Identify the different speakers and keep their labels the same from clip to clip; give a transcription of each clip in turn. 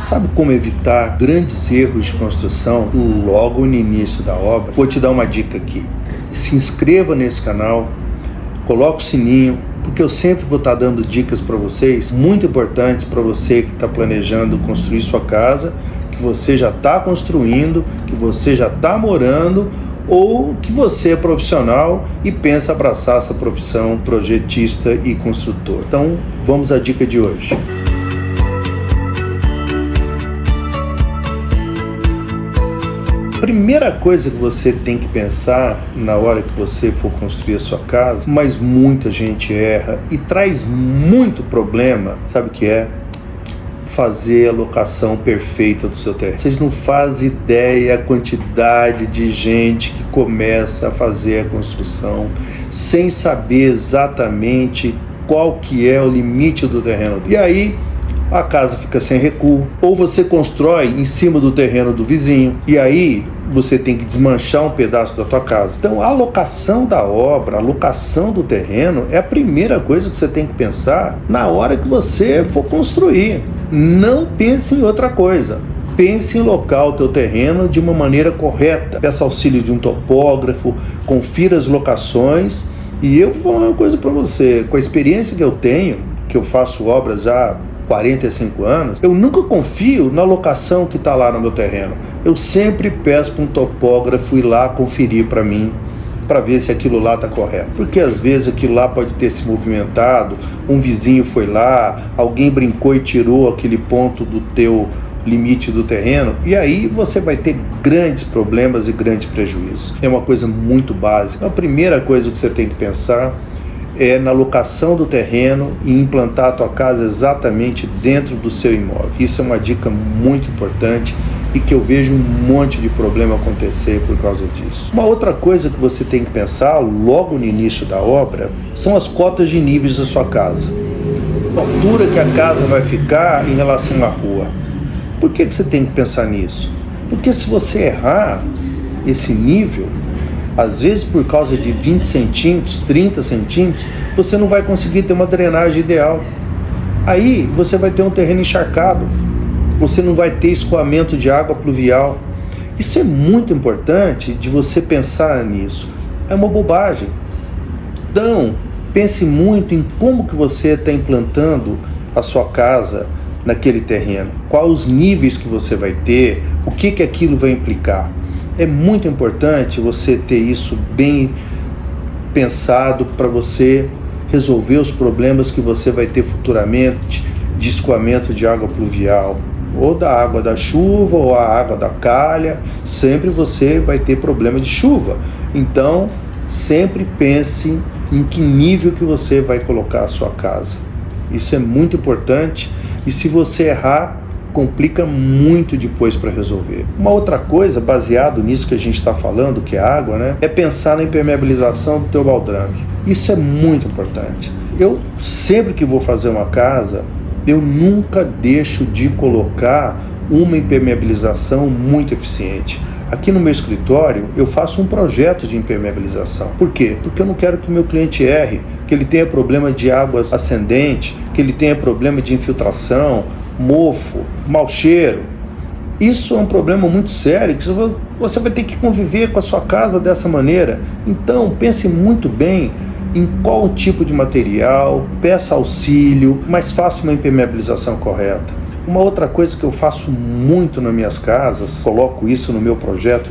Speaker 1: Sabe como evitar grandes erros de construção logo no início da obra? Vou te dar uma dica aqui. Se inscreva nesse canal, coloque o sininho, porque eu sempre vou estar dando dicas para vocês muito importantes para você que está planejando construir sua casa, que você já está construindo, que você já está morando, ou que você é profissional e pensa abraçar essa profissão projetista e construtor. Então, vamos à dica de hoje. Primeira coisa que você tem que pensar na hora que você for construir a sua casa, mas muita gente erra e traz muito problema, sabe o que é? Fazer a locação perfeita do seu terreno. Vocês não fazem ideia a quantidade de gente que começa a fazer a construção sem saber exatamente qual que é o limite do terreno. E aí a casa fica sem recuo, ou você constrói em cima do terreno do vizinho, e aí você tem que desmanchar um pedaço da tua casa. Então a locação da obra, a locação do terreno é a primeira coisa que você tem que pensar na hora que você for construir. Não pense em outra coisa. Pense em locar o teu terreno de uma maneira correta. Peça auxílio de um topógrafo, confira as locações. E eu vou falar uma coisa para você, com a experiência que eu tenho, que eu faço obras já há 45 anos, eu nunca confio na locação que está lá no meu terreno. Eu sempre peço para um topógrafo ir lá conferir para mim, para ver se aquilo lá está correto. Porque às vezes aquilo lá pode ter se movimentado, um vizinho foi lá, alguém brincou e tirou aquele ponto do teu limite do terreno, e aí você vai ter grandes problemas e grandes prejuízos. É uma coisa muito básica. A primeira coisa que você tem que pensar é na locação do terreno e implantar a tua casa exatamente dentro do seu imóvel. Isso é uma dica muito importante e que eu vejo um monte de problema acontecer por causa disso. Uma outra coisa que você tem que pensar logo no início da obra são as cotas de níveis da sua casa. A altura que a casa vai ficar em relação à rua. Por que você tem que pensar nisso? Porque se você errar esse nível, às vezes por causa de 20 centímetros, 30 centímetros, você não vai conseguir ter uma drenagem ideal. Aí você vai ter um terreno encharcado, você não vai ter escoamento de água pluvial. Isso é muito importante de você pensar nisso. É uma bobagem. Então, pense muito em como que você está implantando a sua casa naquele terreno. Quais os níveis que você vai ter, o que aquilo vai implicar. É muito importante você ter isso bem pensado para você resolver os problemas que você vai ter futuramente de escoamento de água pluvial, ou da água da chuva, ou a água da calha. Sempre você vai ter problema de chuva. Então, sempre pense em que nível que você vai colocar a sua casa. Isso é muito importante, e se você errar, complica muito depois para resolver. Uma outra coisa, baseado nisso que a gente está falando, que é água, né, é pensar na impermeabilização do teu baldrame. Isso é muito importante. Eu, sempre que vou fazer uma casa, eu nunca deixo de colocar uma impermeabilização muito eficiente. Aqui no meu escritório, eu faço um projeto de impermeabilização. Por quê? Porque eu não quero que o meu cliente erre, que ele tenha problema de águas ascendentes, que ele tenha problema de infiltração, mofo, mau cheiro. Isso é um problema muito sério, que você vai ter que conviver com a sua casa dessa maneira. Então, pense muito bem em qual tipo de material, peça auxílio, mas faça uma impermeabilização correta. Uma outra coisa que eu faço muito nas minhas casas, coloco isso no meu projeto,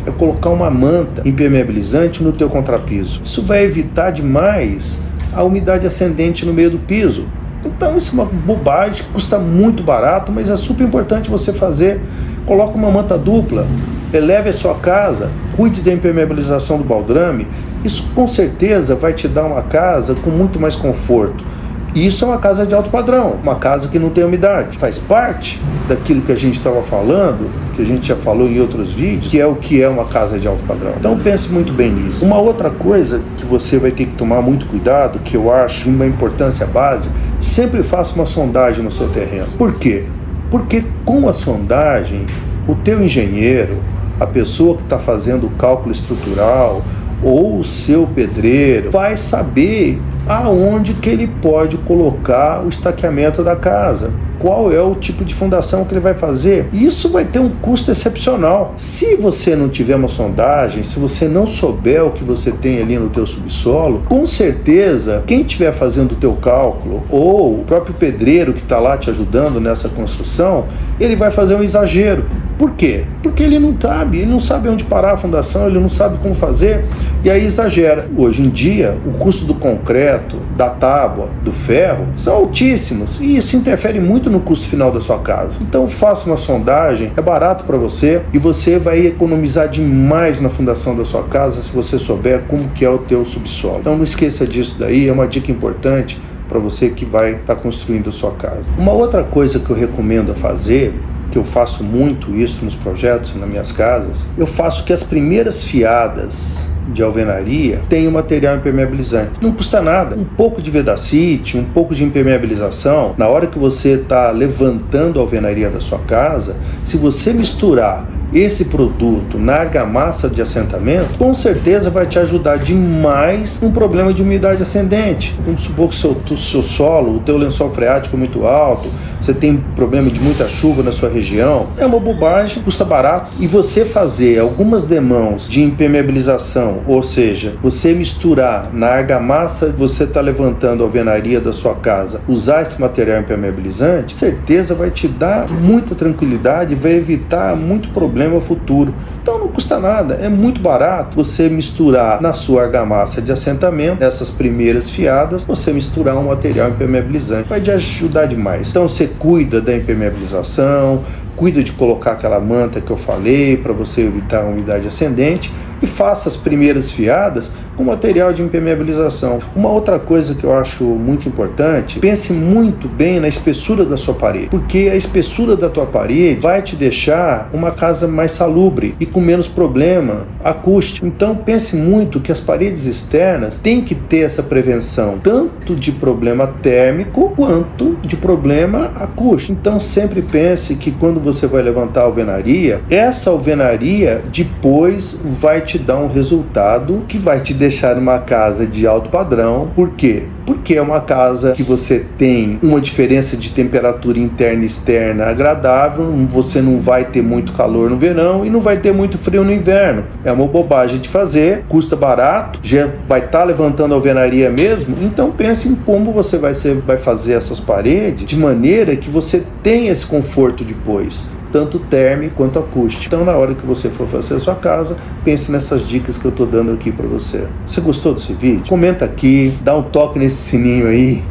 Speaker 1: é colocar uma manta impermeabilizante no teu contrapiso. Isso vai evitar demais a umidade ascendente no meio do piso. Então isso é uma bobagem, custa muito barato, mas é super importante você fazer. Coloque uma manta dupla, eleve a sua casa, cuide da impermeabilização do baldrame. Isso com certeza vai te dar uma casa com muito mais conforto. E isso é uma casa de alto padrão, uma casa que não tem umidade. Faz parte daquilo que a gente estava falando, que a gente já falou em outros vídeos, que é uma casa de alto padrão. Então pense muito bem nisso. Uma outra coisa que você vai ter que tomar muito cuidado, que eu acho uma importância básica, sempre faça uma sondagem no seu terreno. Por quê? Porque com a sondagem, o teu engenheiro, a pessoa que está fazendo o cálculo estrutural, ou o seu pedreiro, vai saber aonde que ele pode colocar o estaqueamento da casa, qual é o tipo de fundação que ele vai fazer. E isso vai ter um custo excepcional. Se você não tiver uma sondagem, se você não souber o que você tem ali no teu subsolo, com certeza, quem estiver fazendo o teu cálculo, ou o próprio pedreiro que está lá te ajudando nessa construção, ele vai fazer um exagero. Por quê? Porque ele não sabe onde parar a fundação, ele não sabe como fazer, e aí exagera. Hoje em dia, o custo do concreto, da tábua, do ferro, são altíssimos, e isso interfere muito no custo final da sua casa. Então faça uma sondagem, é barato para você, e você vai economizar demais na fundação da sua casa se você souber como que é o teu subsolo. Então não esqueça disso daí, é uma dica importante para você que vai estar construindo a sua casa. Uma outra coisa que eu recomendo a fazer, que eu faço muito isso nos projetos, nas minhas casas, eu faço que as primeiras fiadas de alvenaria tenham material impermeabilizante. Não custa nada. Um pouco de vedacite, um pouco de impermeabilização, na hora que você está levantando a alvenaria da sua casa, se você misturar esse produto na argamassa de assentamento, com certeza vai te ajudar demais num problema de umidade ascendente. Vamos supor que o seu solo, o teu lençol freático é muito alto, você tem problema de muita chuva na sua região, é uma bobagem, custa barato. E você fazer algumas demãos de impermeabilização, ou seja, você misturar na argamassa que você está levantando a alvenaria da sua casa, usar esse material impermeabilizante, certeza vai te dar muita tranquilidade e vai evitar muito problema futuro. Então não custa nada, é muito barato você misturar na sua argamassa de assentamento, nessas primeiras fiadas, você misturar um material impermeabilizante, vai te ajudar demais. Então você cuida da impermeabilização, cuida de colocar aquela manta que eu falei para você evitar a umidade ascendente e faça as primeiras fiadas com material de impermeabilização. Uma outra coisa que eu acho muito importante, pense muito bem na espessura da sua parede, porque a espessura da tua parede vai te deixar uma casa mais salubre e com menos problema acústico. Então pense muito que as paredes externas têm que ter essa prevenção, tanto de problema térmico quanto de problema acústico. Então sempre pense que quando você vai levantar a alvenaria, essa alvenaria depois vai te dar um resultado que vai te deixar uma casa de alto padrão. Por quê? Porque é uma casa que você tem uma diferença de temperatura interna e externa agradável, você não vai ter muito calor no verão e não vai ter muito frio no inverno. É uma bobagem de fazer, custa barato, já vai estar levantando a alvenaria mesmo, então pense em como você vai fazer essas paredes de maneira que você tenha esse conforto depois, tanto térmico quanto acústico. Então, na hora que você for fazer a sua casa, pense nessas dicas que eu estou dando aqui para você. Você gostou desse vídeo? Comenta aqui, dá um toque nesse sininho aí,